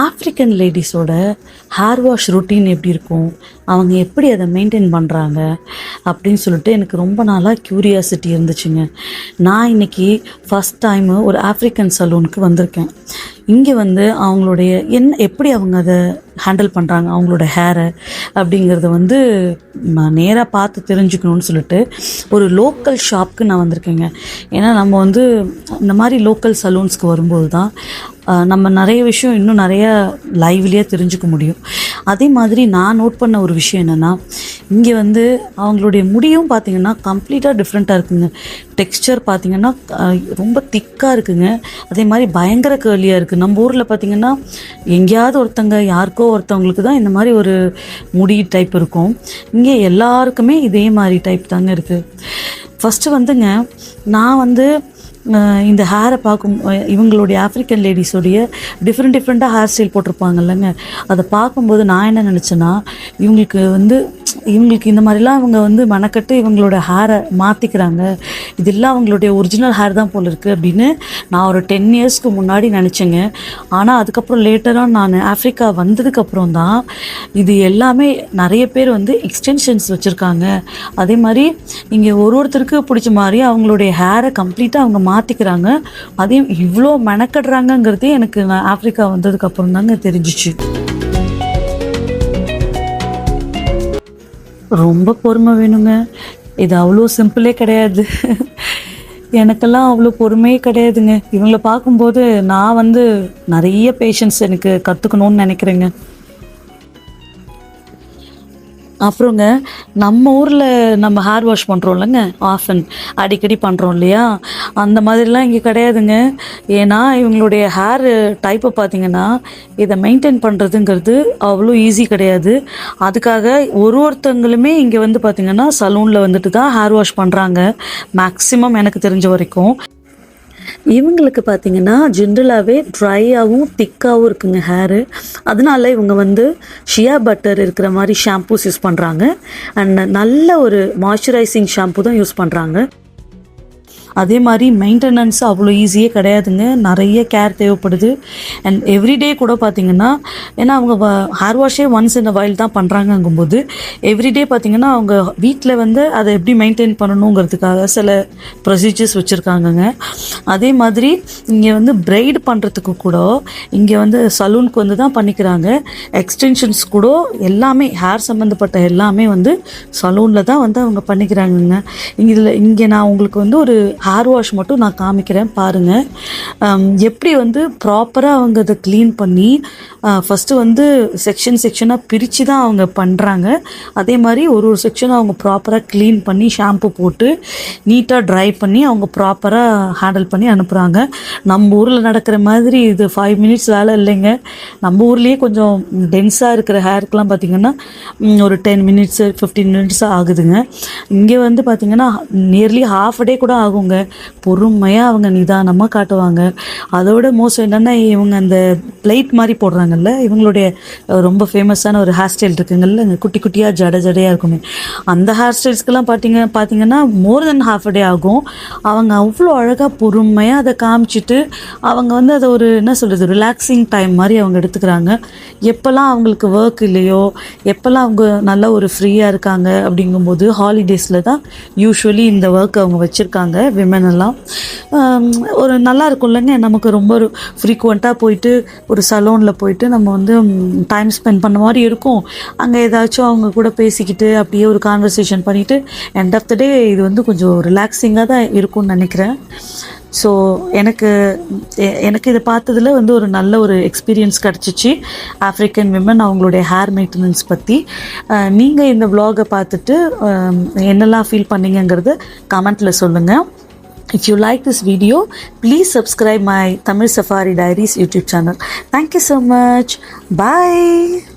African லேடிஸோட hair wash routine எப்படி இருக்கும், அவங்க எப்படி அதை மெயின்டைன் பண்ணுறாங்க அப்படின்னு சொல்லிட்டு எனக்கு ரொம்ப நாளாக க்யூரியாசிட்டி இருந்துச்சுங்க. நான் இன்றைக்கி ஃபஸ்ட் டைமு ஒரு ஆஃப்ரிக்கன் சலூனுக்கு வந்திருக்கேன். இங்கே வந்து அவங்களுடைய எப்படி அவங்க அதை ஹேண்டில் பண்ணுறாங்க, அவங்களோட ஹேரை அப்படிங்கிறத வந்து நேராக பார்த்து தெரிஞ்சுக்கணுன்னு சொல்லிட்டு ஒரு லோக்கல் ஷாப்புக்கு நான் வந்திருக்கேங்க. ஏன்னா நம்ம வந்து இந்த மாதிரி லோக்கல் சலூன்ஸ்க்கு வரும்போது தான் நம்ம நிறைய விஷயம் இன்னும் நிறைய லைவ்லியாக தெரிஞ்சுக்க முடியும். அதே மாதிரி நான் நோட் பண்ண ஒரு விஷயம் என்னென்னா, இங்கே வந்து அவங்களுடைய முடியும் பார்த்திங்கன்னா கம்ப்ளீட்டாக டிஃப்ரெண்ட்டாக இருக்குங்க. டெக்ஸ்சர் பார்த்திங்கன்னா ரொம்ப திக்காக இருக்குங்க. அதே மாதிரி பயங்கர கேர்லியாக இருக்குது. நம்ம ஊரில் பார்த்திங்கன்னா எங்கேயாவது யாருக்கோ ஒருத்தவங்களுக்கு தான் இந்த மாதிரி ஒரு முடி டைப் இருக்கும். இங்கே எல்லாருக்குமே இதே மாதிரி டைப் தாங்க இருக்குது. ஃபஸ்ட்டு வந்துங்க நான் வந்து இந்த ஹேரை இவங்களுடைய ஆஃப்ரிக்கன் லேடிஸோடைய டிஃப்ரெண்ட்டாக ஹேர் ஸ்டைல் போட்டிருப்பாங்கல்லங்க, அதை பார்க்கும்போது நான் என்ன நினச்சேன்னா, இவங்களுக்கு இந்த மாதிரிலாம் இவங்க வந்து மெனக்கட்டு இவங்களோட ஹேரை மாற்றிக்கிறாங்க, இதெல்லாம் அவங்களுடைய ஒரிஜினல் ஹேர் தான் போல் இருக்குது அப்படின்னு நான் ஒரு 10 இயர்ஸ்க்கு முன்னாடி நினச்சேங்க. ஆனால் அதுக்கப்புறம் லேட்டராக நான் ஆஃப்ரிக்கா வந்ததுக்கப்புறம் தான் இது எல்லாமே நிறைய பேர் வந்து எக்ஸ்டென்ஷன்ஸ் வச்சுருக்காங்க. அதே மாதிரி இங்கே ஒருத்தருக்கு பிடிச்ச மாதிரி அவங்களுடைய ஹேரை கம்ப்ளீட்டாக அவங்க மாற்றிக்கிறாங்க. அதையும் இவ்வளோ மெனக்கடுறாங்கங்கிறதே எனக்கு நான் ஆஃப்ரிக்கா வந்ததுக்கப்புறம் தாங்க தெரிஞ்சிச்சு. ரொம்ப பொறுமை வேணுங்க. இது அவ்வளோ சிம்பிளே கிடையாது. எனக்கெல்லாம் அவ்வளோ பொறுமையே கிடையாதுங்க. இவங்கள பார்க்கும்போது நான் வந்து நிறைய பேஷன்ஸ் எனக்கு கற்றுக்கணும்னு நினைக்கிறேங்க. அப்புறங்க நம்ம ஊரில் நம்ம ஹேர் வாஷ் பண்ணுறோம் இல்லைங்க, ஆஃபன் அடிக்கடி பண்ணுறோம் இல்லையா, அந்த மாதிரிலாம் இங்கே கிடையாதுங்க. ஏன்னா இவங்களுடைய ஹேர் டைப்பை பார்த்திங்கன்னா இதை மெயின்டைன் பண்ணுறதுங்கிறது அவ்வளோ ஈஸி கிடையாது. அதுக்காக ஒருத்தங்களுமே இங்கே வந்து பார்த்திங்கன்னா சலூனில் வந்துட்டு தான் ஹேர் வாஷ் பண்ணுறாங்க மேக்ஸிமம் எனக்கு தெரிஞ்ச வரைக்கும். இவங்களுக்கு பார்த்திங்கன்னா ஜென்ரலாகவே ட்ரையாகவும் திக்காகவும் இருக்குங்க ஹேரு. அதனால இவங்க வந்து ஷியா பட்டர் இருக்கிற மாதிரி ஷாம்பூஸ் யூஸ் பண்ணுறாங்க. அண்ட் நல்ல ஒரு மாய்ஸ்சரைசிங் ஷாம்பு தான் யூஸ் பண்ணுறாங்க. அதே மாதிரி மெயின்டெனன்ஸ் அவ்வளோ ஈஸியே கிடையாதுங்க. நிறைய கேர் தேவைப்படுது. அண்ட் எவ்ரிடே கூட பார்த்திங்கன்னா, ஏன்னா அவங்க ஹேர் வாஷே ஒன்ஸ் இன் அ வைல் தான் பண்ணுறாங்கங்கும்போது எவ்ரிடே பார்த்திங்கன்னா அவங்க வீட்டில் வந்து அதை எப்படி மெயின்டைன் பண்ணணுங்கிறதுக்காக சில ப்ரொசீஜர்ஸ் வச்சுருக்காங்கங்க. அதே மாதிரி இங்கே வந்து பிரைட் பண்ணுறதுக்கு கூட இங்கே வந்து சலூனுக்கு வந்து தான் பண்ணிக்கிறாங்க. எக்ஸ்டென்ஷன்ஸ் கூட எல்லாமே ஹேர் சம்மந்தப்பட்ட எல்லாமே வந்து சலூனில் தான் வந்து அவங்க பண்ணிக்கிறாங்கங்க. இங்கே நான் உங்களுக்கு வந்து ஒரு ஹேர் வாஷ் மட்டும் நான் காமிக்கிறேன் பாருங்கள். எப்படி வந்து ப்ராப்பராக அவங்க அதை க்ளீன் பண்ணி ஃபஸ்ட்டு வந்து செக்ஷனாக பிரித்து தான் அவங்க பண்ணுறாங்க. அதே மாதிரி ஒரு செக்ஷனை அவங்க ப்ராப்பராக க்ளீன் பண்ணி ஷாம்பு போட்டு நீட்டாக ட்ரை பண்ணி அவங்க ப்ராப்பராக ஹேண்டில் பண்ணி அனுப்புகிறாங்க. நம்ம ஊரில் நடக்கிற மாதிரி இது 5 மினிட்ஸ் வேலை இல்லைங்க. நம்ம ஊர்லேயே கொஞ்சம் டென்ஸாக இருக்கிற ஹேருக்கெலாம் பார்த்திங்கன்னா ஒரு 10 மினிட்ஸ் 15 மினிட்ஸ் ஆகுதுங்க. இங்கே வந்து பார்த்திங்கன்னா நியர்லி ½ டே கூட ஆகுங்க. பொறுமையாக அவங்க நிதானமாக காட்டுவாங்க. அதோட மோஸ்ட் என்னென்னா, இவங்க அந்த பிளேட் மாதிரி போடுறாங்கல்ல, இவங்களுடைய ரொம்ப ஃபேமஸான ஒரு ஹேர் ஸ்டைல் இருக்குங்கல்ல, குட்டி குட்டியாக ஜடையாக இருக்குமே, அந்த ஹேர் ஸ்டைல்ஸ்க்கெல்லாம் பார்த்திங்கன்னா மோர் தென் ½ டே ஆகும். அவங்க அவ்வளோ அழகாக பொறுமையாக அதை காமிச்சிட்டு அவங்க வந்து அதை ஒரு என்ன சொல்கிறது ரிலாக்ஸிங் டைம் மாதிரி அவங்க எடுத்துக்கிறாங்க. எப்போல்லாம் அவங்களுக்கு ஒர்க் இல்லையோ, எப்போல்லாம் அவங்க நல்லா ஒரு ஃப்ரீயாக இருக்காங்க அப்படிங்கும்போது ஹாலிடேஸில் தான் யூஸ்வலி இந்த ஒர்க் அவங்க வச்சுருக்காங்க. விமன் எல்லாம் ஒரு நல்லா இருக்கும் இல்லைங்க. நமக்கு ரொம்ப ஒரு ஃப்ரீக்வெண்ட்டாக போயிட்டு ஒரு சலூனில் போயிட்டு நம்ம வந்து டைம் ஸ்பெண்ட் பண்ண மாதிரி இருக்கும். அங்கே ஏதாச்சும் அவங்க கூட பேசிக்கிட்டு அப்படியே ஒரு கான்வர்சேஷன் பண்ணிவிட்டு எண்ட் ஆஃப் த டே இது வந்து கொஞ்சம் ரிலாக்ஸிங்காக தான் இருக்கும்னு நினைக்கிறேன். ஸோ எனக்கு இதை பார்த்ததில் வந்து ஒரு நல்ல ஒரு எக்ஸ்பீரியன்ஸ் கிடச்சிச்சு ஆஃப்ரிக்கன் விமன் அவங்களுடைய ஹேர் மெயின்டெனன்ஸ் பற்றி. நீங்கள் இந்த vlog-ஐ பார்த்துட்டு என்னெல்லாம் ஃபீல் பண்ணீங்கங்கிறது கமெண்ட்டில் சொல்லுங்கள். If you like this video, please subscribe my Tamil Safari Diaries YouTube channel. Thank you so much. Bye.